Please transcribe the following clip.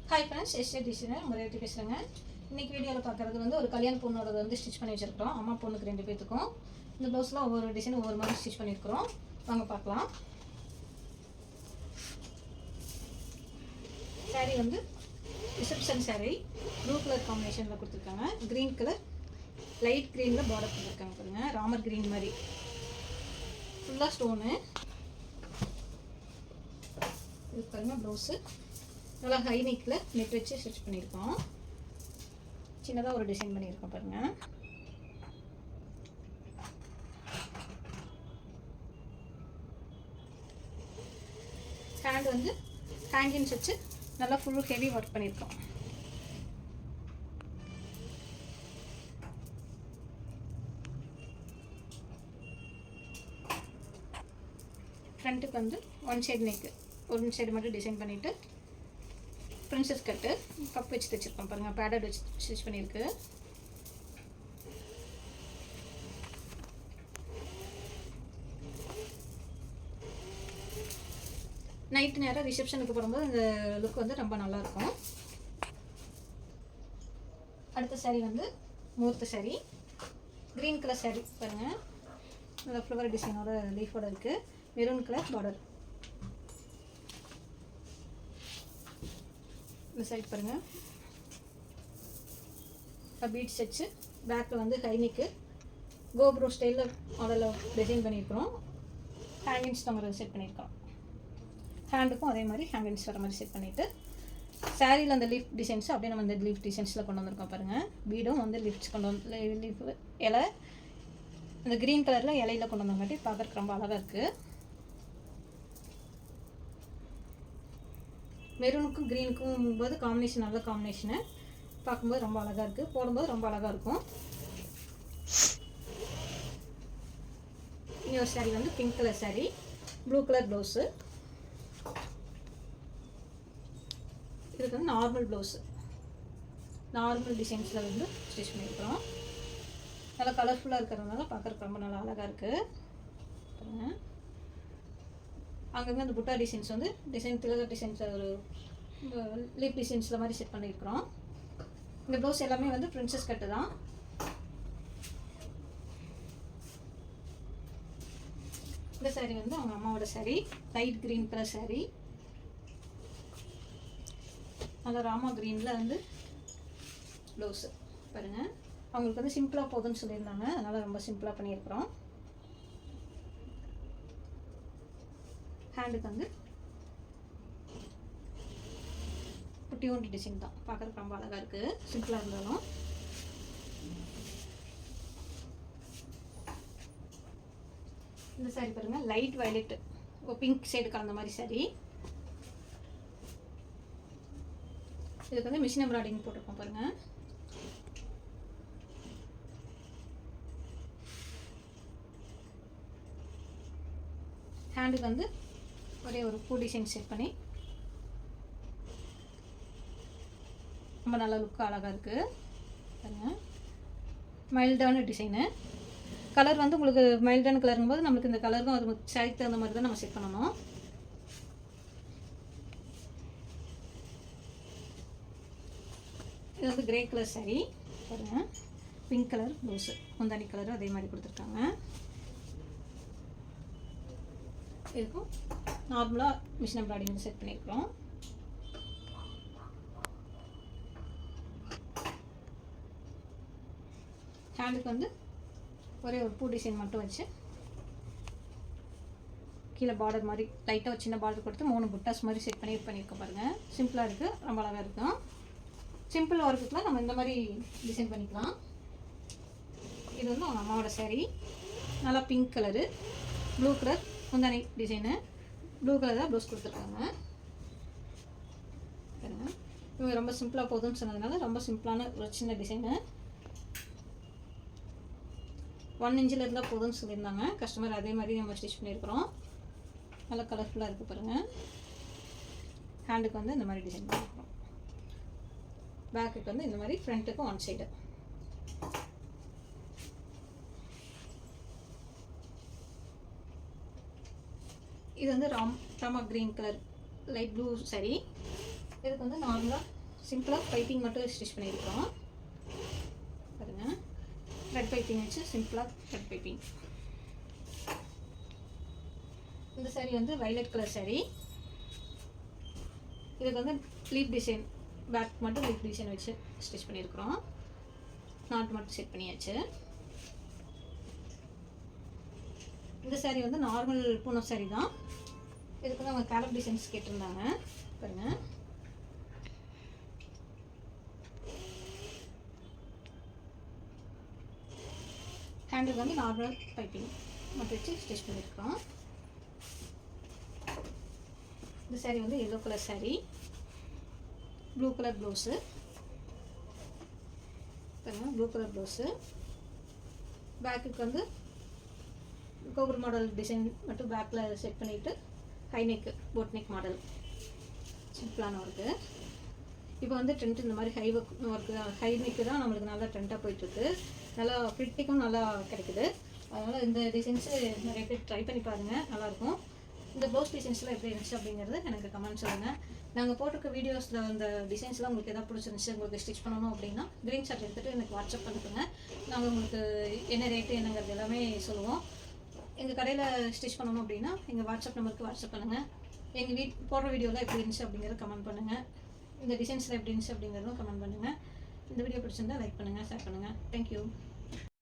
Hi friends, S A designer முறையாட்டி பேசுகிறேங்க. இன்றைக்கி வீடியோவில் பார்க்குறது வந்து ஒரு கல்யாண பொண்ணோட வந்து ஸ்டிச் பண்ணி வச்சுருக்கிறோம். அம்மா பொண்ணுக்கு 2 பேத்துக்கும். இந்த ப்ளவுஸில் ஒவ்வொரு டிசைன் ஒவ்வொரு மாதிரி ஸ்டிச் பண்ணியிருக்கிறோம். வாங்க பார்க்கலாம். சாரீ வந்து ரிசப்ஷன் சாரீ ப்ளூ கலர் காம்பினேஷனில் கொடுத்துருக்காங்க. க்ரீன் கலர் லைட் க்ரீனில் பார்டர் கொடுத்துருக்காங்க பாருங்கள். ராமர் க்ரீன் மாதிரி ஃபுல்லாக ஸ்டோனு. இது பாருங்கள் ப்ளவுஸு நல்லா ஹை நெக்கில் நெட் வச்சு ஸ்டிச் பண்ணியிருக்கோம். சின்னதாக ஒரு டிசைன் பண்ணியிருக்கோம் பாருங்கள். ஹேண்ட் வந்து ஹேங்கிங்ஸ் வச்சு நல்லா ஃபுல் ஹெவி ஒர்க் பண்ணியிருக்கோம். ஃப்ரண்ட்டுக்கு வந்து ஒன் சைடு நெக்கு, ஒரு சைடு மட்டும் டிசைன் பண்ணிவிட்டு பிரின்சஸ் கட்டு கப் வச்சு தைச்சிருக்கோம் பாருங்கள். பேடட் வச்சு ஸ்டிச் பண்ணியிருக்கு. நைட்டு நேரம் ரிசப்ஷனுக்கு போடும்போது இந்த லுக் வந்து ரொம்ப நல்லாயிருக்கும். அடுத்த சாரீ வந்து மூர்த்த சாரீ, க்ரீன் கலர் சாரீ பாருங்கள். நல்லா ஃப்ளவர் டிசைனோட லீஃபோட இருக்குது. Maroon colour border. இந்த சைட் பாருங்கள், பீட்ஸ் வச்சு பேக்கில் வந்து ஹைனிக்கு கோப்ரோ ஸ்டைலில் மாடலில் டிசைன் பண்ணியிருக்கிறோம். ஹேங்கிங்ஸ் நம்ம செட் பண்ணியிருக்கோம். ஹேண்டுக்கும் அதே மாதிரி ஹேங்கிங்ஸ் வர மாதிரி செட் பண்ணிவிட்டு சாரியில் அந்த லீஃப் டிசைன்ஸ் அப்படியே நம்ம இந்த லீஃப் டிசைன்ஸில் கொண்டு வந்திருக்கோம் பாருங்கள். பீடும் வந்து லீஃப்ஸ் கொண்டு வந்து லீஃப் இலை இந்த க்ரீன் கலரில் இலையில் கொண்டு வந்தங்காட்டி பார்க்குறதுக்கு ரொம்ப அழகாக இருக்குது. மெரூனுக்கும் க்ரீனுக்கும் போது காம்பினேஷன் நல்ல காம்பினேஷனு. பார்க்கும்போது ரொம்ப அழகாக இருக்குது, போடும்போது ரொம்ப அழகாக இருக்கும். இன்னொரு சாரீ வந்து pink colour sari, blue colour blouse. இதுக்கு வந்து நார்மல் ப்ளவுஸு, நார்மல் டிசைன்ஸில் வந்து ஸ்டிச் பண்ணியிருக்கிறோம். நல்லா கலர்ஃபுல்லாக இருக்கிறதுனால பார்க்குறதுக்கு ரொம்ப நல்லா அழகாக இருக்குது. அங்கங்கே அந்த புட்டா டிசைன்ஸ் வந்து டிசைன் திலகர் டிசைன்ஸ் ஒரு லீப் டிசைன்ஸில் மாதிரி செட் பண்ணியிருக்கிறோம். இந்த ப்ளவுஸ் எல்லாமே வந்து பிரின்சஸ் கட்டு தான். இந்த சாரீ வந்து அவங்க அம்மாவோட sari, light green colour sari. நல்லா ராமா க்ரீனில் வந்து ப்ளவுஸு பாருங்கள். அவங்களுக்கு வந்து சிம்பிளாக போதும்னு சொல்லியிருந்தாங்க, அதனால் ரொம்ப சிம்பிளாக பண்ணியிருக்கிறோம். ஹேண்டுக்கு வந்து குட்டி ஒன்று டிசைன் தான், பார்க்குறதுக்கு ரொம்ப அழகாக இருக்குது சிம்பிளாக இருந்தாலும். இந்த சாரீ பாருங்கள், லைட் வயலட் பிங்க் ஷேடு கலந்த மாதிரி சாரீ. இதுக்கு வந்து மிஷின் எம்ப்ராய்டிங் போட்டிருக்கோம் பாருங்கள். ஹேண்டுக்கு வந்து ஒரே ஒரு பூ டிசைன் செட் பண்ணி ரொம்ப நல்ல லுக்காக அழகாக இருக்குது பாருங்கள். மைல்டான டிசைனு. கலர் வந்து உங்களுக்கு மைல்டான கலருங்கும் போது நம்மளுக்கு இந்த கலருக்கும் அது சாரிக்கு தகுந்த மாதிரி தான் நம்ம செட் பண்ணணும். இது வந்து கிரே கலர் சாரீ பாருங்கள். பிங்க் கலர் ப்ளவுஸு, முந்தானி கலரும் அதே மாதிரி கொடுத்துருக்காங்க. இதுக்கும் நார்மலாக மிஷின் எம்ப்ராய்டிங் செட் பண்ணியிருக்கிறோம். ஹேண்டுக்கு வந்து ஒரே ஒரு பூ டிசைன் மட்டும் வச்சு கீழே பார்டர் மாதிரி லைட்டாக ஒரு சின்ன பார்டர் கொடுத்து 3 புட்டாஸ் மாதிரி செட் பண்ணியிருக்கோம் பாருங்கள். சிம்பிளாக இருக்குது, ரொம்ப அழகாக இருக்கும். சிம்பிள் ஒர்க்குக்குலாம் நம்ம இந்த மாதிரி டிசைன் பண்ணிக்கலாம். இது வந்து அவங்க அம்மாவோட சாரீ, நல்லா பிங்க் கலரு, ப்ளூ கலர் முந்தானி டிசைனு, ப்ளூ கலர் தான் ப்ளவுஸ் கொடுத்துருக்காங்க. இவங்க ரொம்ப சிம்பிளாக போதும்னு சொன்னதுனால ரொம்ப சிம்பிளான ஒரு சின்ன டிசைனு. 1 இன்ச்சில் இருந்தால் போதும்னு சொல்லியிருந்தாங்க கஸ்டமர். அதே மாதிரி நம்ம ஸ்டிச் பண்ணியிருக்கிறோம். நல்லா கலர்ஃபுல்லாக இருக்குது பாருங்கள். ஹேண்டுக்கு வந்து இந்த மாதிரி டிசைன் பண்ணியிருக்கிறோம். பேக்குக்கு வந்து இந்த மாதிரி, ஃப்ரண்ட்டுக்கு ஒன் சைடு. இது வந்து Rama green colour light blue sari. இதுக்கு வந்து நார்மலாக சிம்பிளாக பைப்பிங் மட்டும் ஸ்டிச் பண்ணியிருக்கோம் பாருங்கள். த்ரெட் பைப்பிங் வச்சு சிம்பிளாக த்ரெட் பைப்பிங். இந்த சாரீ வந்து வைலட் கலர் சாரீ. இதுக்கு வந்து லீப் டிசைன், பேக் மட்டும் லீப் டிசைன் வச்சு ஸ்டிச் பண்ணியிருக்கிறோம். நாட் மட்டும் செட் பண்ணியாச்சு. இந்த சாரீ வந்து நார்மல் பூனம் சாரீ தான். இதுக்கு வந்து அவங்க கேலப் டிசைன்ஸ் கேட்டிருந்தாங்க பாருங்கள். ஹேண்டில் வந்து நார்மல் பைப்பிங் மட்டும் வச்சு ஸ்டிச் பண்ணியிருக்கிறோம். இந்த சாரீ வந்து yellow colour sari, blue colour blouse பாருங்கள். Blue colour blouse. பேக்குக்கு வந்து கோபுர மாடல் டிசைன் மட்டும் பேக்கில் செட் பண்ணிவிட்டு high neck, boat neck model சிம்பிளான ஒர்க்கு. இப்போ வந்து ட்ரெண்ட் இந்த மாதிரி ஹை ஒர்க்கு, ஹை நெக்கு தான் நம்மளுக்கு நல்லா ட்ரெண்டாக போயிட்டுருக்கு. நல்லா ஃபிட்டிங்கும் நல்லா கிடைக்குது. அதனால் இந்த டிசைன்ஸு நிறைய பேர் ட்ரை பண்ணி பாருங்கள், நல்லாயிருக்கும். இந்த ப்ளவுஸ் டிசைன்ஸ்லாம் எப்படி இருந்துச்சு அப்படிங்கிறது எனக்கு கமெண்ட் சொல்லுங்கள். நாங்கள் போட்டிருக்க வீடியோஸில் அந்த டிசைன்ஸ்லாம் உங்களுக்கு எதாவது பிடிச்சிருந்துச்சு, உங்களுக்கு ஸ்டிச் பண்ணணும் அப்படின்னா க்ரீன்ஷாட் எடுத்துகிட்டு எனக்கு வாட்ஸ்அப் பண்ணுங்க. நாங்கள் உங்களுக்கு என்ன ரேட்டு என்னங்கிறது எல்லாமே சொல்லுவோம். எங்கள் கடையில் ஸ்டிச் பண்ணணும் அப்படின்னா எங்கள் வாட்ஸ்அப் நம்பருக்கு வாட்ஸ்அப் பண்ணுங்கள். எங்கள் போடுற வீடியோவில் எப்படி இருந்துச்சு அப்படிங்கிறத கமெண்ட் பண்ணுங்கள். இந்த டிசைன்ஸில் எப்படி இருந்துச்சு அப்படிங்கிறதும் கமெண்ட் பண்ணுங்கள். இந்த வீடியோ பிடிச்சிருந்தால் லைக் பண்ணுங்கள், ஷேர் பண்ணுங்கள். தேங்க்யூ.